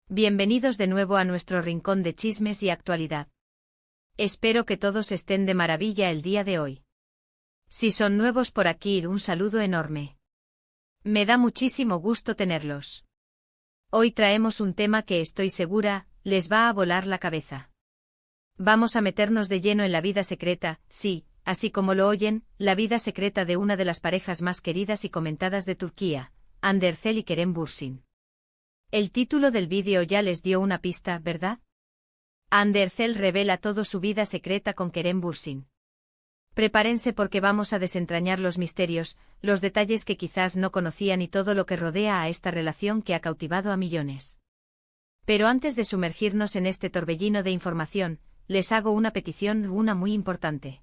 Bienvenidos de nuevo a nuestro rincón de chismes y actualidad. Espero que todos estén de maravilla el día de hoy. Si son nuevos por aquí, un saludo enorme. Me da muchísimo gusto tenerlos. Hoy traemos un tema que estoy segura, les va a volar la cabeza. Vamos a meternos de lleno en la vida secreta, sí, así como lo oyen, la vida secreta de una de las parejas más queridas y comentadas de Turquía, Hande Erçel y Kerem Bürsin. El título del vídeo ya les dio una pista, ¿verdad? Hande Erçel revela toda su vida secreta con Kerem Bürsin. Prepárense porque vamos a desentrañar los misterios, los detalles que quizás no conocían y todo lo que rodea a esta relación que ha cautivado a millones. Pero antes de sumergirnos en este torbellino de información, les hago una petición, una muy importante.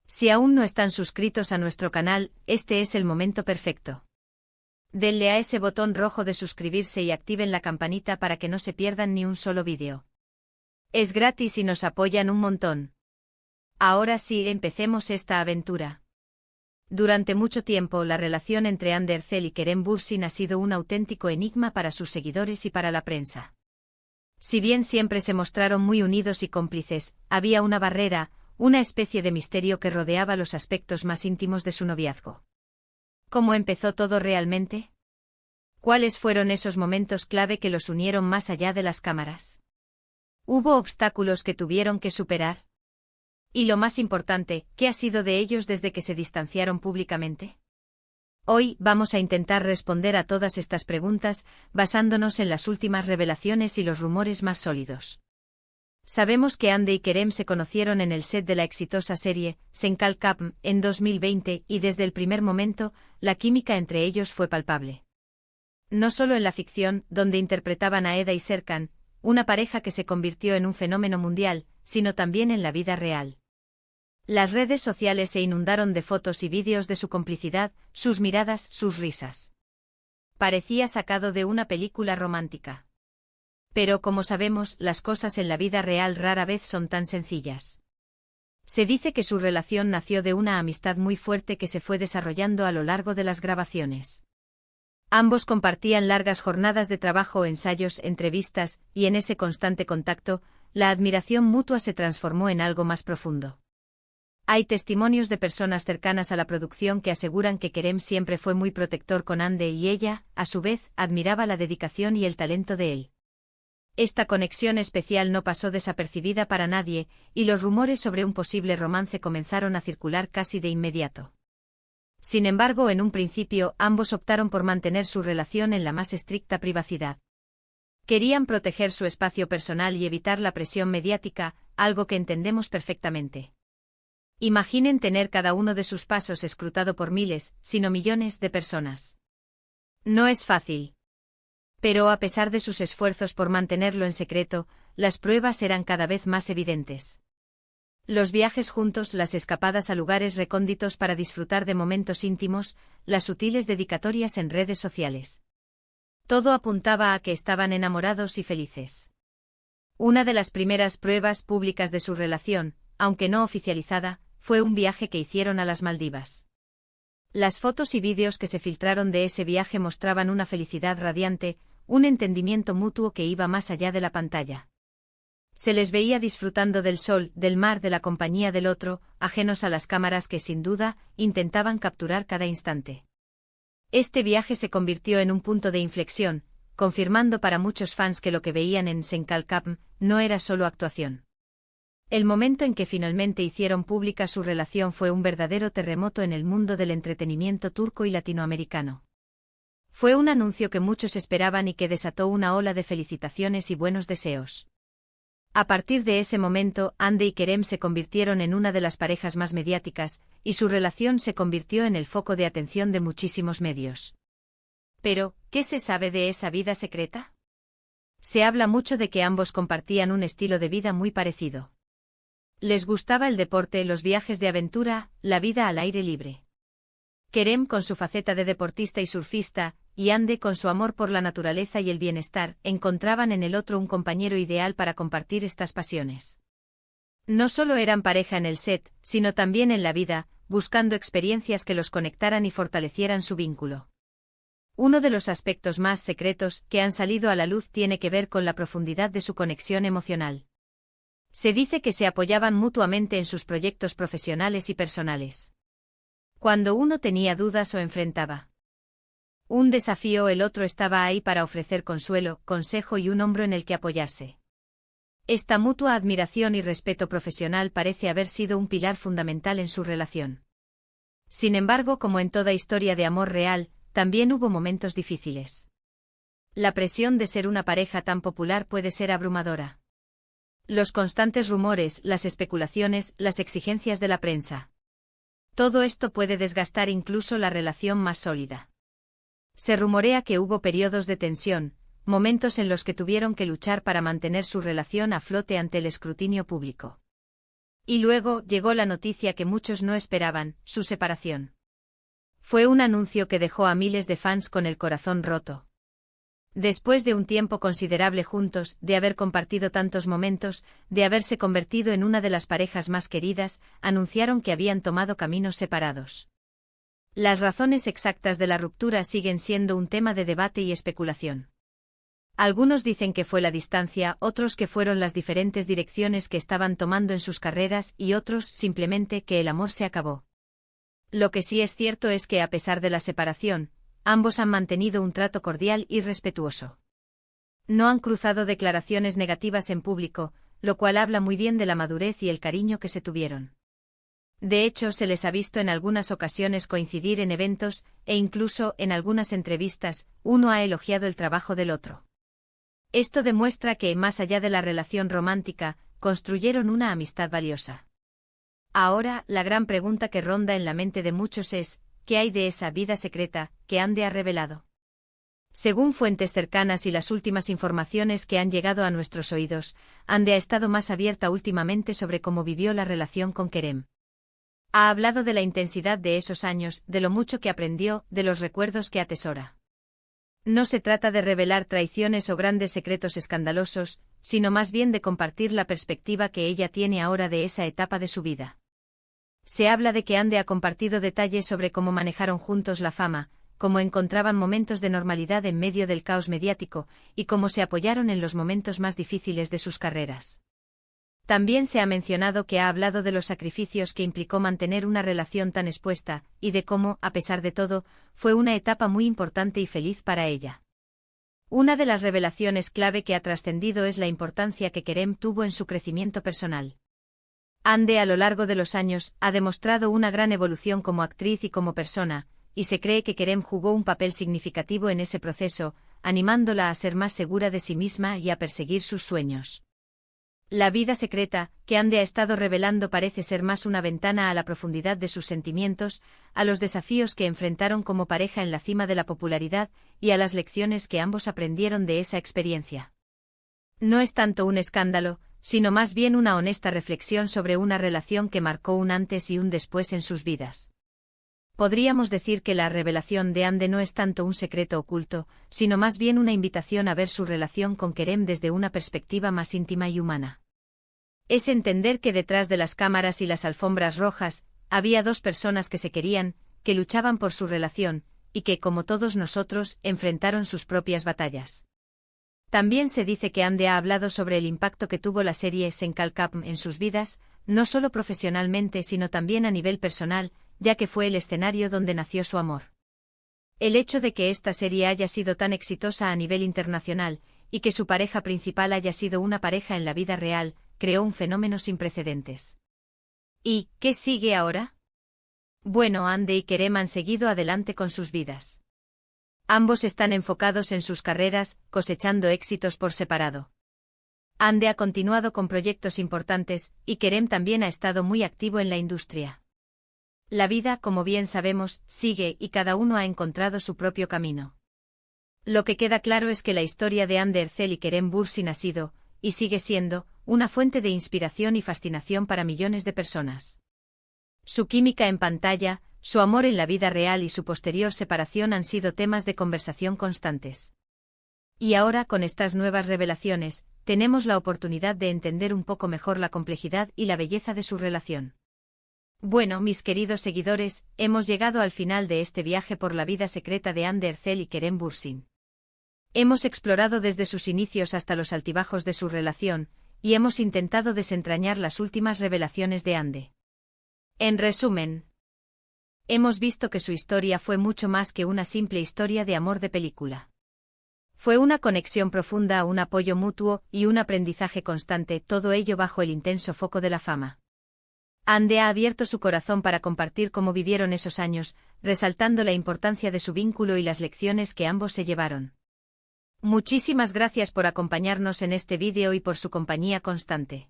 Si aún no están suscritos a nuestro canal, este es el momento perfecto. Denle a ese botón rojo de suscribirse y activen la campanita para que no se pierdan ni un solo vídeo. Es gratis y nos apoyan un montón. Ahora sí, empecemos esta aventura. Durante mucho tiempo la relación entre Hande Erçel y Kerem Bürsin ha sido un auténtico enigma para sus seguidores y para la prensa. Si bien siempre se mostraron muy unidos y cómplices, había una barrera, una especie de misterio que rodeaba los aspectos más íntimos de su noviazgo. ¿Cómo empezó todo realmente? ¿Cuáles fueron esos momentos clave que los unieron más allá de las cámaras? ¿Hubo obstáculos que tuvieron que superar? Y lo más importante, ¿qué ha sido de ellos desde que se distanciaron públicamente? Hoy vamos a intentar responder a todas estas preguntas, basándonos en las últimas revelaciones y los rumores más sólidos. Sabemos que Hande y Kerem se conocieron en el set de la exitosa serie Sen Kalkapm en 2020 y desde el primer momento, la química entre ellos fue palpable. No solo en la ficción, donde interpretaban a Eda y Serkan, una pareja que se convirtió en un fenómeno mundial, sino también en la vida real. Las redes sociales se inundaron de fotos y vídeos de su complicidad, sus miradas, sus risas. Parecía sacado de una película romántica. Pero como sabemos, las cosas en la vida real rara vez son tan sencillas. Se dice que su relación nació de una amistad muy fuerte que se fue desarrollando a lo largo de las grabaciones. Ambos compartían largas jornadas de trabajo, ensayos, entrevistas, y en ese constante contacto, la admiración mutua se transformó en algo más profundo. Hay testimonios de personas cercanas a la producción que aseguran que Kerem siempre fue muy protector con Hande y ella, a su vez, admiraba la dedicación y el talento de él. Esta conexión especial no pasó desapercibida para nadie, y los rumores sobre un posible romance comenzaron a circular casi de inmediato. Sin embargo, en un principio, ambos optaron por mantener su relación en la más estricta privacidad. Querían proteger su espacio personal y evitar la presión mediática, algo que entendemos perfectamente. Imaginen tener cada uno de sus pasos escrutado por miles, si no millones, de personas. No es fácil. Pero a pesar de sus esfuerzos por mantenerlo en secreto, las pruebas eran cada vez más evidentes. Los viajes juntos, las escapadas a lugares recónditos para disfrutar de momentos íntimos, las sutiles dedicatorias en redes sociales. Todo apuntaba a que estaban enamorados y felices. Una de las primeras pruebas públicas de su relación, aunque no oficializada, fue un viaje que hicieron a las Maldivas. Las fotos y vídeos que se filtraron de ese viaje mostraban una felicidad radiante, un entendimiento mutuo que iba más allá de la pantalla. Se les veía disfrutando del sol, del mar, de la compañía del otro, ajenos a las cámaras que sin duda intentaban capturar cada instante. Este viaje se convirtió en un punto de inflexión, confirmando para muchos fans que lo que veían en Sen Kalkapm no era solo actuación. El momento en que finalmente hicieron pública su relación fue un verdadero terremoto en el mundo del entretenimiento turco y latinoamericano. Fue un anuncio que muchos esperaban y que desató una ola de felicitaciones y buenos deseos. A partir de ese momento, Hande y Kerem se convirtieron en una de las parejas más mediáticas, y su relación se convirtió en el foco de atención de muchísimos medios. Pero, ¿qué se sabe de esa vida secreta? Se habla mucho de que ambos compartían un estilo de vida muy parecido. Les gustaba el deporte, los viajes de aventura, la vida al aire libre. Kerem con su faceta de deportista y surfista, y Hande con su amor por la naturaleza y el bienestar, encontraban en el otro un compañero ideal para compartir estas pasiones. No solo eran pareja en el set, sino también en la vida, buscando experiencias que los conectaran y fortalecieran su vínculo. Uno de los aspectos más secretos que han salido a la luz tiene que ver con la profundidad de su conexión emocional. Se dice que se apoyaban mutuamente en sus proyectos profesionales y personales. Cuando uno tenía dudas o enfrentaba un desafío, el otro estaba ahí para ofrecer consuelo, consejo y un hombro en el que apoyarse. Esta mutua admiración y respeto profesional parece haber sido un pilar fundamental en su relación. Sin embargo, como en toda historia de amor real, también hubo momentos difíciles. La presión de ser una pareja tan popular puede ser abrumadora. Los constantes rumores, las especulaciones, las exigencias de la prensa. Todo esto puede desgastar incluso la relación más sólida. Se rumorea que hubo periodos de tensión, momentos en los que tuvieron que luchar para mantener su relación a flote ante el escrutinio público. Y luego llegó la noticia que muchos no esperaban, su separación. Fue un anuncio que dejó a miles de fans con el corazón roto. Después de un tiempo considerable juntos, de haber compartido tantos momentos, de haberse convertido en una de las parejas más queridas, anunciaron que habían tomado caminos separados. Las razones exactas de la ruptura siguen siendo un tema de debate y especulación. Algunos dicen que fue la distancia, otros que fueron las diferentes direcciones que estaban tomando en sus carreras y otros simplemente que el amor se acabó. Lo que sí es cierto es que a pesar de la separación, ambos han mantenido un trato cordial y respetuoso. No han cruzado declaraciones negativas en público, lo cual habla muy bien de la madurez y el cariño que se tuvieron. De hecho, se les ha visto en algunas ocasiones coincidir en eventos, e incluso, en algunas entrevistas, uno ha elogiado el trabajo del otro. Esto demuestra que, más allá de la relación romántica, construyeron una amistad valiosa. Ahora, la gran pregunta que ronda en la mente de muchos es, ¿qué hay de esa vida secreta que Ande ha revelado? Según fuentes cercanas y las últimas informaciones que han llegado a nuestros oídos, Ande ha estado más abierta últimamente sobre cómo vivió la relación con Kerem. Ha hablado de la intensidad de esos años, de lo mucho que aprendió, de los recuerdos que atesora. No se trata de revelar traiciones o grandes secretos escandalosos, sino más bien de compartir la perspectiva que ella tiene ahora de esa etapa de su vida. Se habla de que Ande ha compartido detalles sobre cómo manejaron juntos la fama, cómo encontraban momentos de normalidad en medio del caos mediático, y cómo se apoyaron en los momentos más difíciles de sus carreras. También se ha mencionado que ha hablado de los sacrificios que implicó mantener una relación tan expuesta, y de cómo, a pesar de todo, fue una etapa muy importante y feliz para ella. Una de las revelaciones clave que ha trascendido es la importancia que Kerem tuvo en su crecimiento personal. Ande a lo largo de los años ha demostrado una gran evolución como actriz y como persona, y se cree que Kerem jugó un papel significativo en ese proceso, animándola a ser más segura de sí misma y a perseguir sus sueños. La vida secreta que Ande ha estado revelando parece ser más una ventana a la profundidad de sus sentimientos, a los desafíos que enfrentaron como pareja en la cima de la popularidad y a las lecciones que ambos aprendieron de esa experiencia. No es tanto un escándalo, sino más bien una honesta reflexión sobre una relación que marcó un antes y un después en sus vidas. Podríamos decir que la revelación de Ande no es tanto un secreto oculto, sino más bien una invitación a ver su relación con Kerem desde una perspectiva más íntima y humana. Es entender que detrás de las cámaras y las alfombras rojas, había dos personas que se querían, que luchaban por su relación, y que, como todos nosotros, enfrentaron sus propias batallas. También se dice que Ande ha hablado sobre el impacto que tuvo la serie Senkalkam en sus vidas, no solo profesionalmente sino también a nivel personal, ya que fue el escenario donde nació su amor. El hecho de que esta serie haya sido tan exitosa a nivel internacional, y que su pareja principal haya sido una pareja en la vida real, creó un fenómeno sin precedentes. ¿Y qué sigue ahora? Bueno, Ande y Kerem han seguido adelante con sus vidas. Ambos están enfocados en sus carreras, cosechando éxitos por separado. Ande ha continuado con proyectos importantes, y Kerem también ha estado muy activo en la industria. La vida, como bien sabemos, sigue y cada uno ha encontrado su propio camino. Lo que queda claro es que la historia de Ande Erçel y Kerem Bürsin ha sido, y sigue siendo, una fuente de inspiración y fascinación para millones de personas. Su química en pantalla, su amor en la vida real y su posterior separación han sido temas de conversación constantes. Y ahora, con estas nuevas revelaciones, tenemos la oportunidad de entender un poco mejor la complejidad y la belleza de su relación. Bueno, mis queridos seguidores, hemos llegado al final de este viaje por la vida secreta de Hande Erçel y Kerem Bürsin. Hemos explorado desde sus inicios hasta los altibajos de su relación, y hemos intentado desentrañar las últimas revelaciones de Hande. En resumen, hemos visto que su historia fue mucho más que una simple historia de amor de película. Fue una conexión profunda, un apoyo mutuo y un aprendizaje constante, todo ello bajo el intenso foco de la fama. Hande ha abierto su corazón para compartir cómo vivieron esos años, resaltando la importancia de su vínculo y las lecciones que ambos se llevaron. Muchísimas gracias por acompañarnos en este vídeo y por su compañía constante.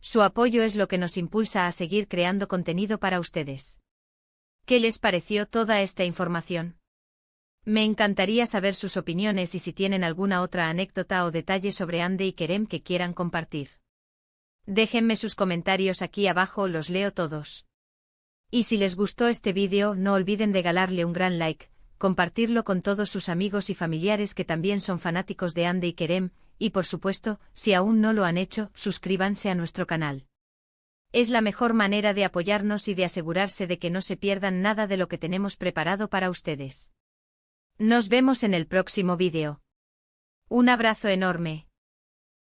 Su apoyo es lo que nos impulsa a seguir creando contenido para ustedes. ¿Qué les pareció toda esta información? Me encantaría saber sus opiniones y si tienen alguna otra anécdota o detalle sobre Hande y Kerem que quieran compartir. Déjenme sus comentarios aquí abajo, los leo todos. Y si les gustó este vídeo, no olviden regalarle un gran like, compartirlo con todos sus amigos y familiares que también son fanáticos de Hande y Kerem, y por supuesto, si aún no lo han hecho, suscríbanse a nuestro canal. Es la mejor manera de apoyarnos y de asegurarse de que no se pierdan nada de lo que tenemos preparado para ustedes. Nos vemos en el próximo vídeo. Un abrazo enorme.